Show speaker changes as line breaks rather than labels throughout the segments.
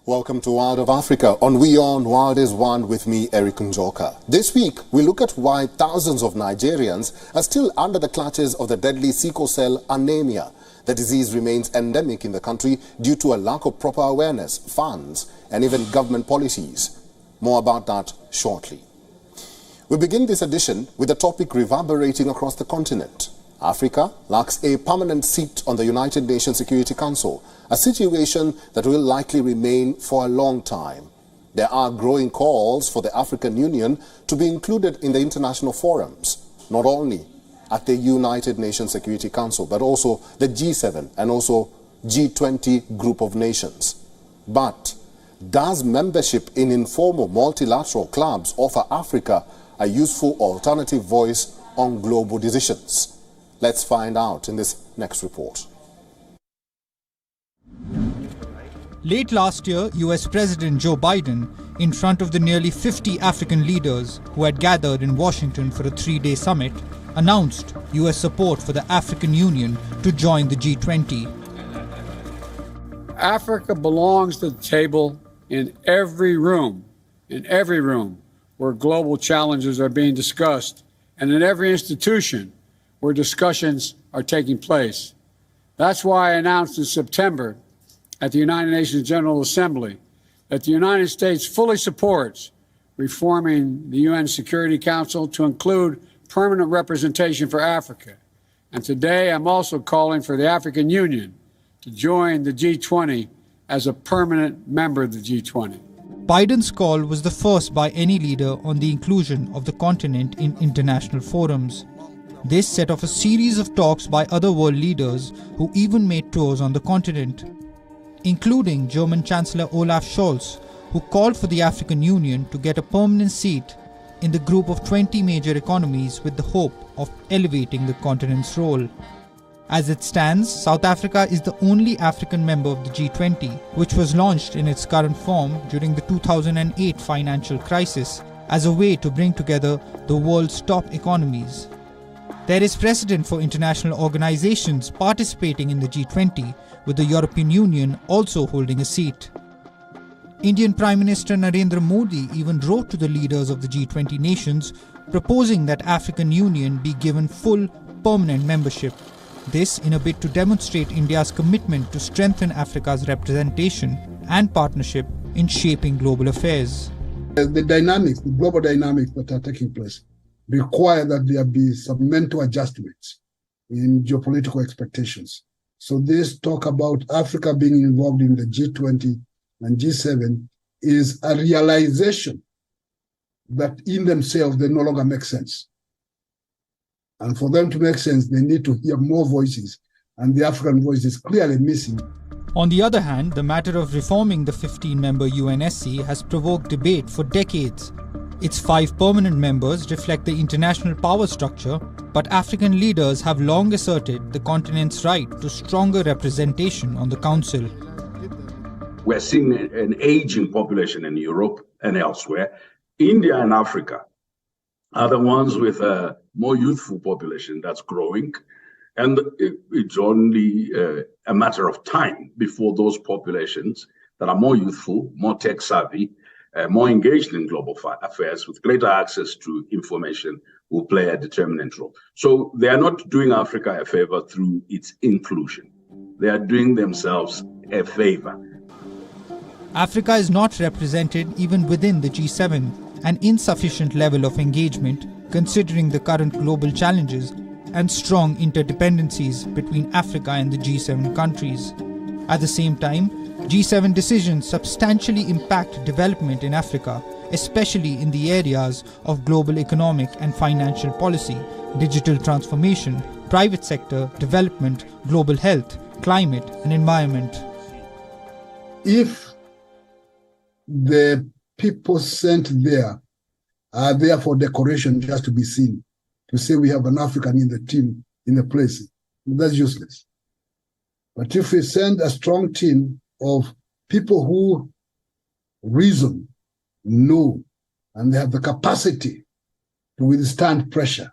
Welcome to World of Africa on WION World is One with me, Erik Njoka. This week, we look at why thousands of Nigerians are still under the clutches of the deadly sickle cell anaemia. The disease remains endemic in the country due to a lack of proper awareness, funds, and even government policies. More about that shortly. We begin this edition with a topic reverberating across the continent. Africa lacks a permanent seat on the United Nations Security Council, a situation that will likely remain for a long time. There are growing calls for the African Union to be included in the international forums, not only at the United Nations Security Council, but also the G7 and also G20 group of nations. But does membership in informal multilateral clubs offer Africa a useful alternative voice on global decisions? Let's find out in this next report.
Late last year, US President Joe Biden, in front of the nearly 50 African leaders who had gathered in Washington for a 3-day summit, announced US support for the African Union to join the G20.
Africa belongs to the table in every room where global challenges are being discussed, and in every institution where discussions are taking place. That's why I announced in September at the United Nations General Assembly that the United States fully supports reforming the UN Security Council to include permanent representation for Africa. And today I'm also calling for the African Union to join the G20 as a permanent member of the G20.
Biden's call was the first by any leader on the inclusion of the continent in international forums. This set off a series of talks by other world leaders who even made tours on the continent, including German Chancellor Olaf Scholz, who called for the African Union to get a permanent seat in the group of 20 major economies with the hope of elevating the continent's role. As it stands, South Africa is the only African member of the G20, which was launched in its current form during the 2008 financial crisis as a way to bring together the world's top economies. There is precedent for international organizations participating in the G20, with the European Union also holding a seat. Indian Prime Minister Narendra Modi even wrote to the leaders of the G20 nations proposing that African Union be given full permanent membership. This in a bid to demonstrate India's commitment to strengthen Africa's representation and partnership in shaping global affairs.
The dynamics, the global dynamics that are taking place require that there be some mental adjustments in geopolitical expectations. So this talk about Africa being involved in the G20 and G7 is a realization that in themselves they no longer make sense. And for them to make sense, they need to hear more voices, and the African voice is clearly missing.
On the other hand, the matter of reforming the 15-member UNSC has provoked debate for decades. Its 5 permanent members reflect the international power structure, but African leaders have long asserted the continent's right to stronger representation on the Council.
We're seeing an aging population in Europe and elsewhere. India and Africa are the ones with a more youthful population that's growing, and it's only a matter of time before those populations that are more youthful, more tech-savvy, more engaged in global affairs with greater access to information will play a determinant role. So they are not doing Africa a favor through its inclusion. They are doing themselves a favor.
Africa is not represented even within the G7, an insufficient level of engagement considering the current global challenges and strong interdependencies between Africa and the G7 countries. At the same time, G7 decisions substantially impact development in Africa, especially in the areas of global economic and financial policy, digital transformation, private sector development, global health, climate and environment.
If the people sent there are there for decoration just to be seen, to say we have an African in the team, in the place, that's useless. But if we send a strong team of people who reason, know, and they have the capacity to withstand pressure,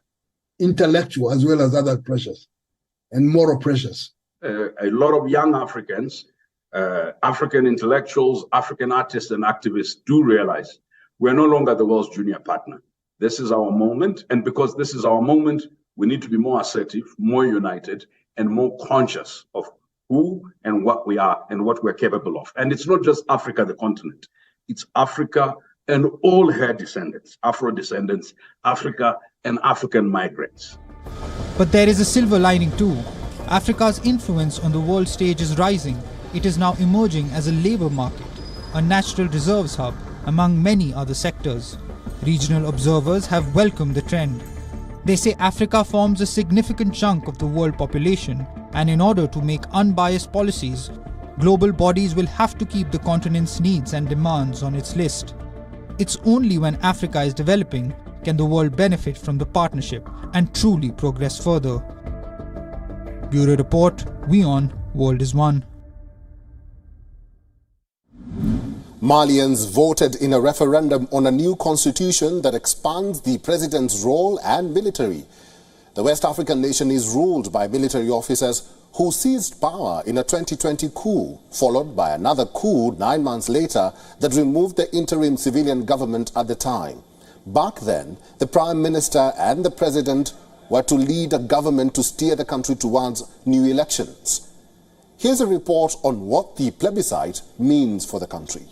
intellectual as well as other pressures, and moral pressures.
A lot of young Africans African intellectuals, African artists and activists do realize we're no longer the world's junior partner. This is our moment. And because this is our moment, we need to be more assertive, more united, and more conscious of who and what we are and what we're capable of. And it's not just Africa, the continent. It's Africa and all her descendants, Afro-descendants, Africa and African migrants.
But there is a silver lining too. Africa's influence on the world stage is rising. It is now emerging as a labor market, a natural reserves hub, among many other sectors. Regional observers have welcomed the trend. They say Africa forms a significant chunk of the world population, and in order to make unbiased policies, global bodies will have to keep the continent's needs and demands on its list. It's only when Africa is developing can the world benefit from the partnership and truly progress further. Bureau Report, WION, World is One.
Malians voted in a referendum on a new constitution that expands the president's role and military. The West African nation is ruled by military officers who seized power in a 2020 coup, followed by another coup 9 months later that removed the interim civilian government at the time. Back then, the Prime Minister and the President were to lead a government to steer the country towards new elections. Here's a report on what the plebiscite means for the country.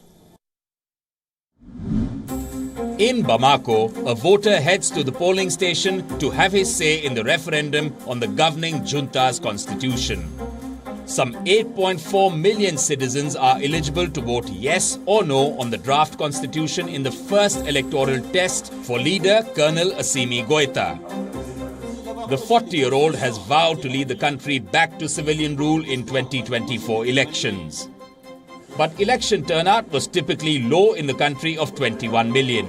In Bamako, a voter heads to the polling station to have his say in the referendum on the governing junta's constitution. Some 8.4 million citizens are eligible to vote yes or no on the draft constitution in the first electoral test for leader Colonel Assimi Goïta. The 40-year-old has vowed to lead the country back to civilian rule in 2024 elections. But election turnout was typically low in the country of 21 million.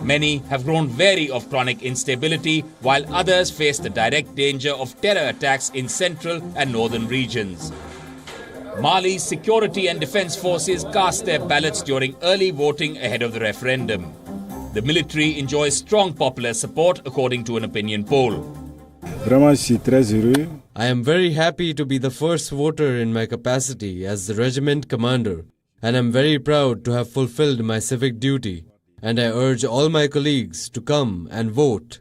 Many have grown wary of chronic instability, while others face the direct danger of terror attacks in central and northern regions. Mali's security and defense forces cast their ballots during early voting ahead of the referendum. The military enjoys strong popular support, according to an opinion poll.
I am very happy to be the first voter in my capacity as the regiment commander, and I'm very proud to have fulfilled my civic duty, and I urge all my colleagues to come and vote.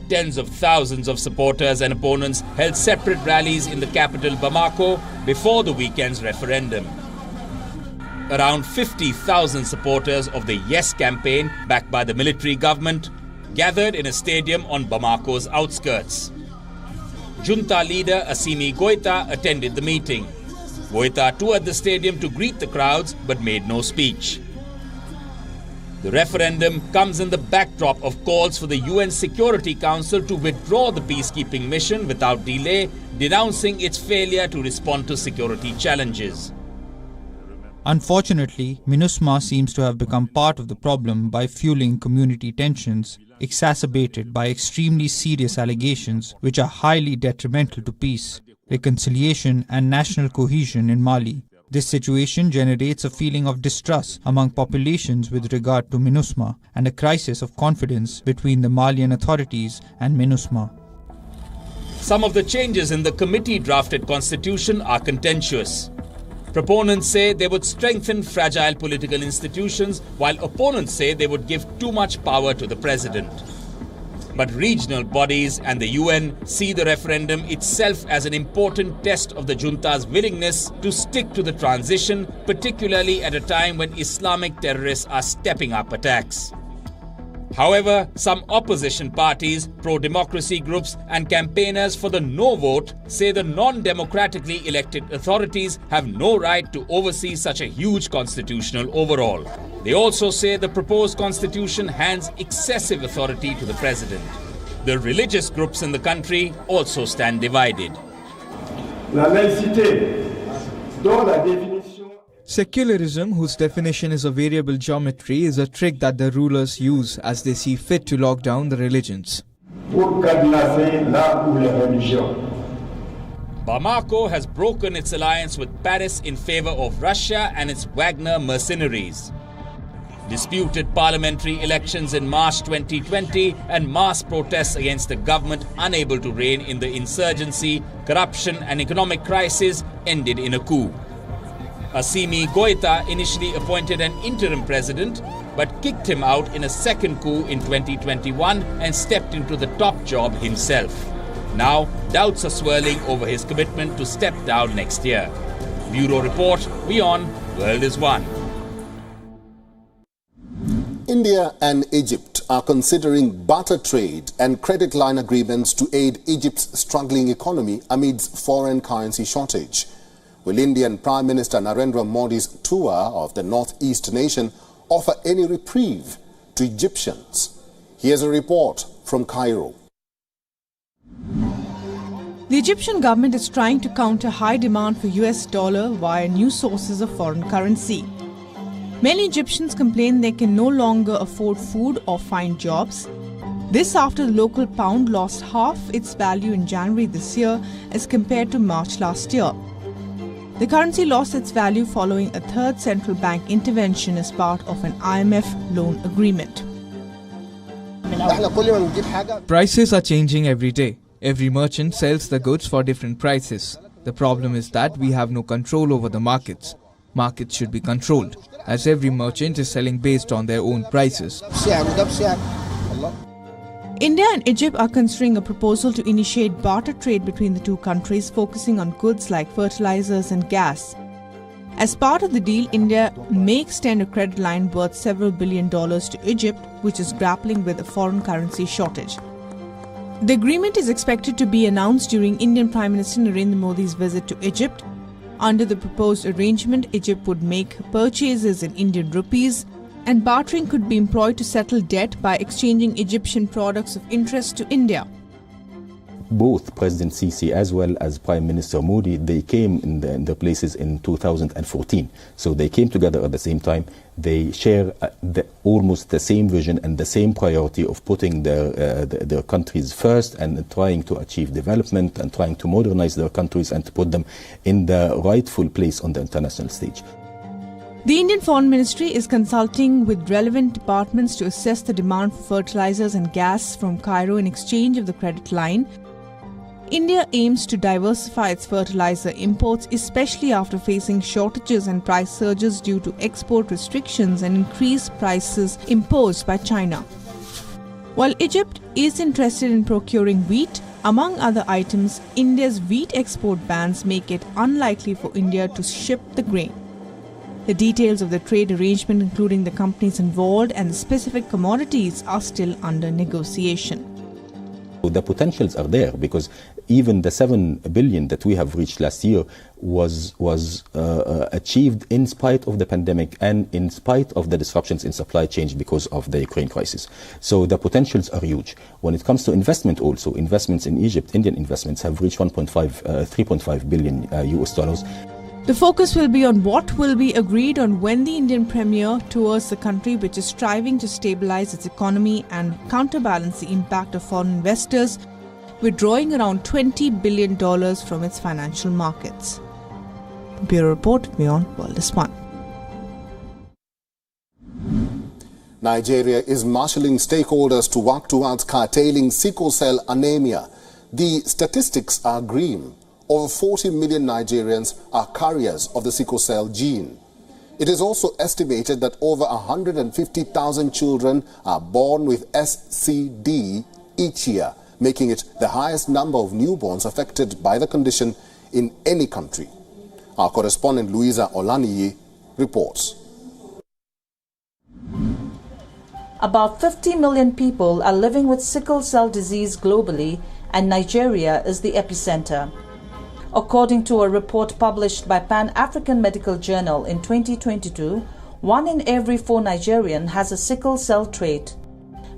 Tens of thousands of supporters and opponents held separate rallies in the capital Bamako before the weekend's referendum. Around 50,000 supporters of the Yes campaign, backed by the military government, gathered in a stadium on Bamako's outskirts. Junta leader Assimi Goïta attended the meeting. Goïta toured the stadium to greet the crowds but made no speech. The referendum comes in the backdrop of calls for the UN Security Council to withdraw the peacekeeping mission without delay, denouncing its failure to respond to security challenges.
Unfortunately, MINUSMA seems to have become part of the problem by fueling community tensions, exacerbated by extremely serious allegations which are highly detrimental to peace, reconciliation and national cohesion in Mali. This situation generates a feeling of distrust among populations with regard to MINUSMA and a crisis of confidence between the Malian authorities and MINUSMA.
Some of the changes in the committee-drafted constitution are contentious. Proponents say they would strengthen fragile political institutions, while opponents say they would give too much power to the president. But regional bodies and the UN see the referendum itself as an important test of the junta's willingness to stick to the transition, particularly at a time when Islamic terrorists are stepping up attacks. However, some opposition parties, pro-democracy groups and campaigners for the no vote say the non-democratically elected authorities have no right to oversee such a huge constitutional overhaul. They also say the proposed constitution hands excessive authority to the president. The religious groups in the country also stand divided.
Secularism, whose definition is a variable geometry, is a trick that the rulers use as they see fit to lock down the religions.
Bamako has broken its alliance with Paris in favor of Russia and its Wagner mercenaries. Disputed parliamentary elections in March 2020 and mass protests against the government unable to rein in the insurgency, corruption and economic crisis ended in a coup. Assimi Goïta initially appointed an interim president but kicked him out in a second coup in 2021 and stepped into the top job himself. Now, doubts are swirling over his commitment to step down next year. Bureau Report, WION, World is One.
India and Egypt are considering barter trade and credit line agreements to aid Egypt's struggling economy amidst foreign currency shortage. Will Indian Prime Minister Narendra Modi's tour of the northeast nation offer any reprieve to Egyptians? Here's a report from Cairo.
The Egyptian government is trying to counter high demand for US dollar via new sources of foreign currency. Many Egyptians complain they can no longer afford food or find jobs. This after the local pound lost half its value in January this year as compared to March last year. The currency lost its value following a third central bank intervention as part of an IMF loan agreement.
Prices are changing every day. Every merchant sells the goods for different prices. The problem is that we have no control over the markets. Markets should be controlled, as every merchant is selling based on their own prices.
India and Egypt are considering a proposal to initiate barter trade between the two countries, focusing on goods like fertilizers and gas. As part of the deal, India may extend a credit line worth several $1 billion to Egypt, which is grappling with a foreign currency shortage. The agreement is expected to be announced during Indian Prime Minister Narendra Modi's visit to Egypt. Under the proposed arrangement, Egypt would make purchases in Indian rupees, and bartering could be employed to settle debt by exchanging Egyptian products of interest to India.
Both President Sisi as well as Prime Minister Modi, they came in the places in 2014. So they came together at the same time. They share almost the same vision and the same priority of putting their countries first and trying to achieve development and trying to modernize their countries and to put them in the rightful place on the international stage.
The Indian Foreign Ministry is consulting with relevant departments to assess the demand for fertilizers and gas from Cairo in exchange of the credit line. India aims to diversify its fertilizer imports, especially after facing shortages and price surges due to export restrictions and increased prices imposed by China. While Egypt is interested in procuring wheat, among other items, India's wheat export bans make it unlikely for India to ship the grain. The details of the trade arrangement, including the companies involved and the specific commodities, are still under negotiation.
The potentials are there because even the 7 billion that we have reached last year was achieved in spite of the pandemic and in spite of the disruptions in supply chain because of the Ukraine crisis. So the potentials are huge. When it comes to investment also, investments in Egypt, Indian investments have reached 3.5 billion US dollars.
The focus will be on what will be agreed on when the Indian Premier tours the country, which is striving to stabilize its economy and counterbalance the impact of foreign investors, withdrawing around $20 billion from its financial markets. Bureau Report, WION World is One.
Nigeria is marshalling stakeholders to work towards curtailing sickle cell anemia. The statistics are grim. Over 40 million Nigerians are carriers of the sickle cell gene. It is also estimated that over 150,000 children are born with SCD each year, making it the highest number of newborns affected by the condition in any country. Our correspondent Louisa Olaniyi reports.
About 50 million people are living with sickle cell disease globally, and Nigeria is the epicenter. According to a report published by Pan-African Medical Journal in 2022, 1 in every 4 Nigerians has a sickle cell trait.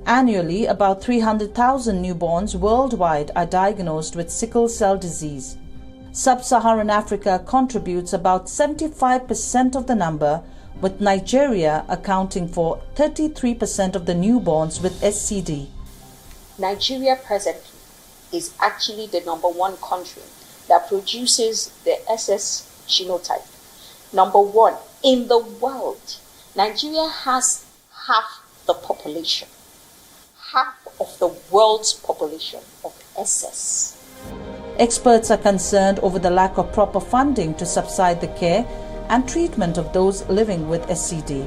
Annually, about 300,000 newborns worldwide are diagnosed with sickle cell disease. Sub-Saharan Africa contributes about 75% of the number, with Nigeria accounting for 33% of the newborns with SCD.
Nigeria presently is actually the #1 country that produces the SS genotype. #1 in the world. Nigeria has half the population, half of the world's population of SS.
Experts are concerned over the lack of proper funding to subside the care and treatment of those living with SCD.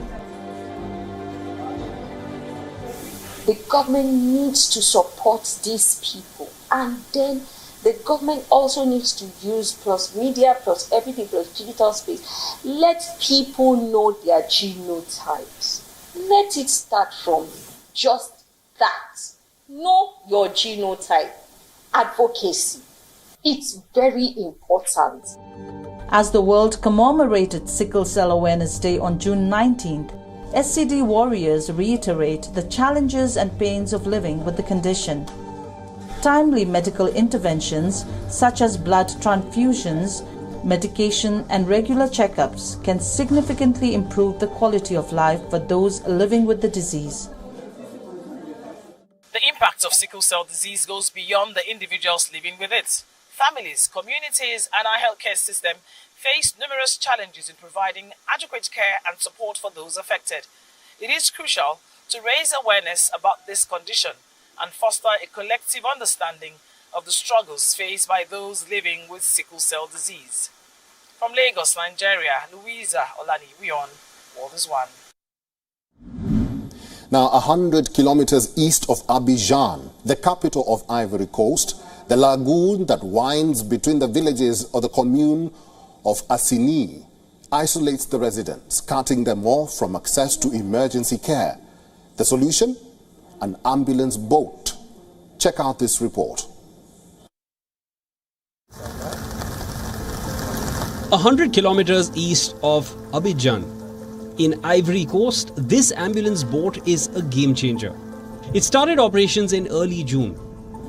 The government needs to support these people, and then the government also needs to use plus media, plus everything, plus digital space. Let people know their genotypes. Let it start from just that. Know your genotype. Advocacy. It's very important.
As the world commemorated Sickle Cell Awareness Day on June 19th, SCD warriors reiterate the challenges and pains of living with the condition. Timely medical interventions such as blood transfusions, medication and regular checkups can significantly improve the quality of life for those living with the disease.
The impact of sickle cell disease goes beyond the individuals living with it. Families, communities and our healthcare system face numerous challenges in providing adequate care and support for those affected. It is crucial to raise awareness about this condition and foster a collective understanding of the struggles faced by those living with sickle cell disease. From Lagos, Nigeria, Louisa Olani, WION, World is One.
Now, 100 kilometers east of Abidjan, the capital of Ivory Coast, the lagoon that winds between the villages of the commune of Assini isolates the residents, cutting them off from access to emergency care. The solution? An ambulance boat. Check out this report.
100 kilometers east of Abidjan, in Ivory Coast, this ambulance boat is a game changer. It started operations in early June.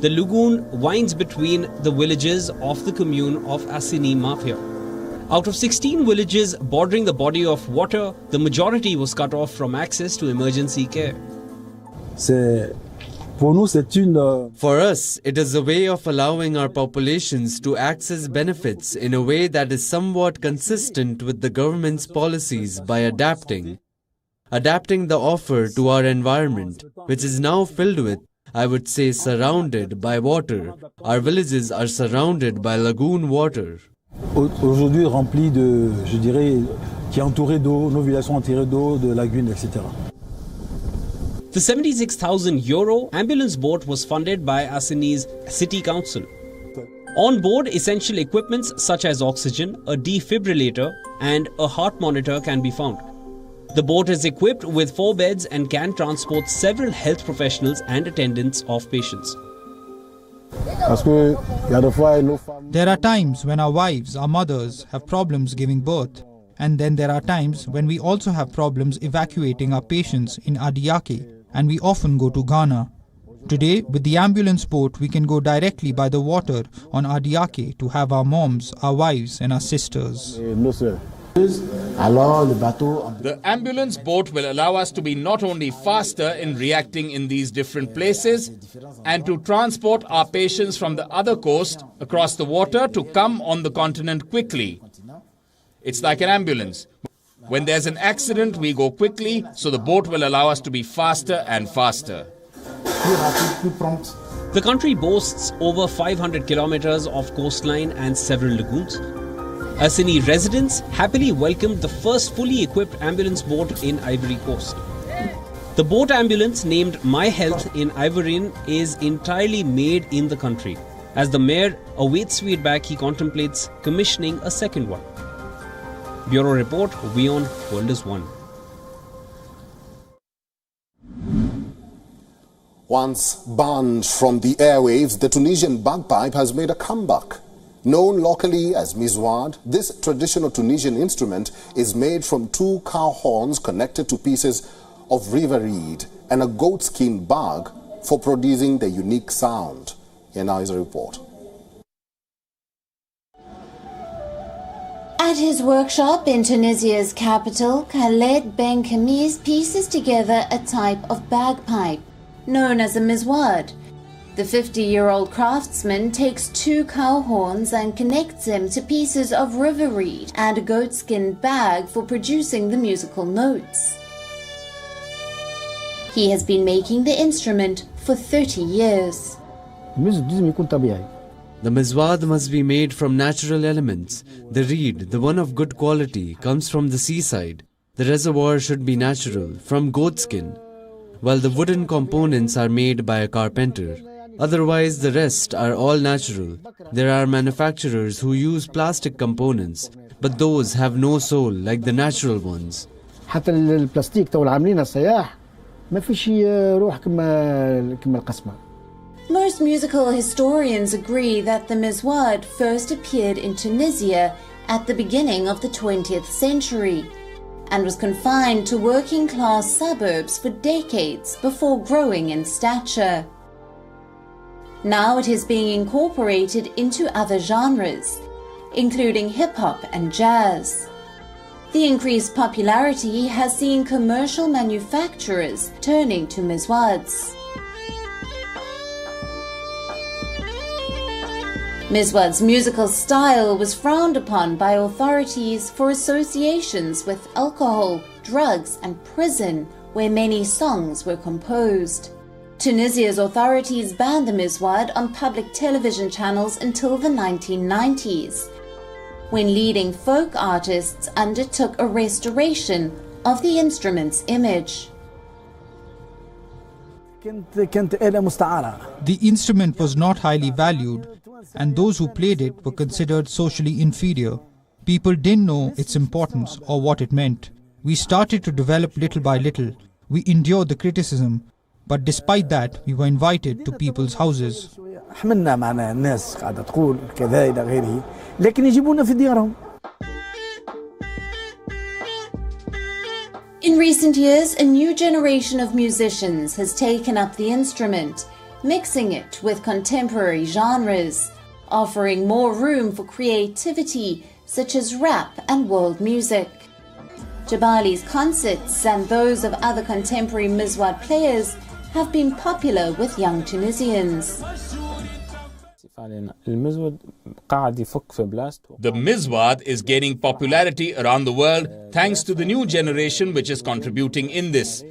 The lagoon winds between the villages of the commune of Assini Mafia. Out of 16 villages bordering the body of water, the majority was cut off from access to emergency care.
For us, it is a way of allowing our populations to access benefits in a way that is somewhat consistent with the government's policies by adapting the offer to our environment, which is now filled with, I would say, surrounded by water. Our villages are surrounded by lagoon water.
Aujourd'hui rempli de, je dirais, qui est entouré d'eau, nos villages sont entourés d'eau, de lagunes, etc.
The €76,000 ambulance boat was funded by Assini's City Council. On board, essential equipments such as oxygen, a defibrillator and a heart monitor can be found. The boat is equipped with 4 beds and can transport several health professionals and attendants of patients.
There are times when our wives, our mothers, have problems giving birth. And then there are times when we also have problems evacuating our patients in Adiake, and we often go to Ghana. Today, with the ambulance boat, we can go directly by the water on Adiake to have our moms, our wives and our sisters.
The ambulance boat will allow us to be not only faster in reacting in these different places and to transport our patients from the other coast across the water to come on the continent quickly. It's like an ambulance. When there's an accident, we go quickly, so the boat will allow us to be faster and faster.
The country boasts over 500 kilometers of coastline and several lagoons. Assini residents happily welcomed the first fully equipped ambulance boat in Ivory Coast. The boat ambulance named My Health in Ivorian is entirely made in the country. As the mayor awaits feedback, he contemplates commissioning a second one. Bureau Report, WION, World is One.
Once banned from the airwaves, the Tunisian bagpipe has made a comeback. Known locally as mizwad, this traditional Tunisian instrument is made from 2 cow horns connected to pieces of river reed and a goatskin bag for producing the unique sound. Here now is a report.
At his workshop in Tunisia's capital, Khaled Ben Khamis pieces together a type of bagpipe, known as a mizwad. The 50-year-old craftsman takes 2 cow horns and connects them to pieces of river reed and a goatskin bag for producing the musical notes. He has been making the instrument for 30 years.
The mizwad must be made from natural elements. The reed, the one of good quality, comes from the seaside. The reservoir should be natural, from goat skin, while the wooden components are made by a carpenter. Otherwise, the rest are all natural. There are manufacturers who use plastic components, but those have no soul like the natural ones.
حتى البلاستيك تو عاملين الصياح ما فيش روح كما القسمة.
Most musical historians agree that the mizwad first appeared in Tunisia at the beginning of the 20th century and was confined to working-class suburbs for decades before growing in stature. Now it is being incorporated into other genres, including hip-hop and jazz. The increased popularity has seen commercial manufacturers turning to mizwads. Mizwad's musical style was frowned upon by authorities for associations with alcohol, drugs and prison, where many songs were composed. Tunisia's authorities banned the mizwad on public television channels until the 1990s, when leading folk artists undertook a restoration of the instrument's image.
The instrument was not highly valued, and those who played it were considered socially inferior. People didn't know its importance or what it meant. We started to develop little by little. We endured the criticism, but despite that, we were invited to people's houses.
In recent years, a new generation of musicians has taken up the instrument, mixing it with contemporary genres, offering more room for creativity such as rap and world music. Jabali's concerts and those of other contemporary mizwad players have been popular with young Tunisians.
The mizwad is gaining popularity around the world thanks to the new generation which is contributing in this.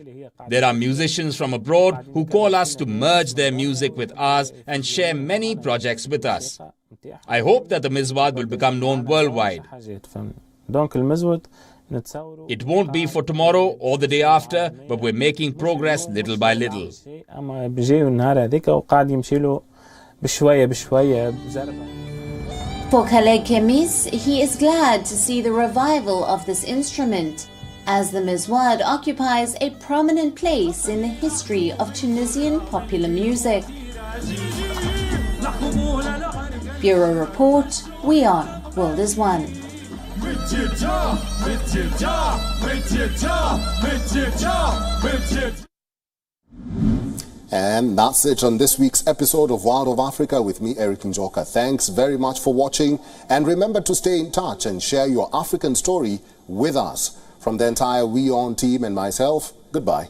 There are musicians from abroad who call us to merge their music with ours and share many projects with us. I hope that the mizwad will become known worldwide. It won't be for tomorrow or the day after, but we're making progress little by little.
For Khaled Kemis, he is glad to see the revival of this instrument, as the mizwad occupies a prominent place in the history of Tunisian popular music. Bureau Report, WION, World is One.
And that's it on this week's episode of World of Africa with me, Erik Njoka. Thanks very much for watching, and remember to stay in touch and share your African story with us. From the entire WION team and myself, goodbye.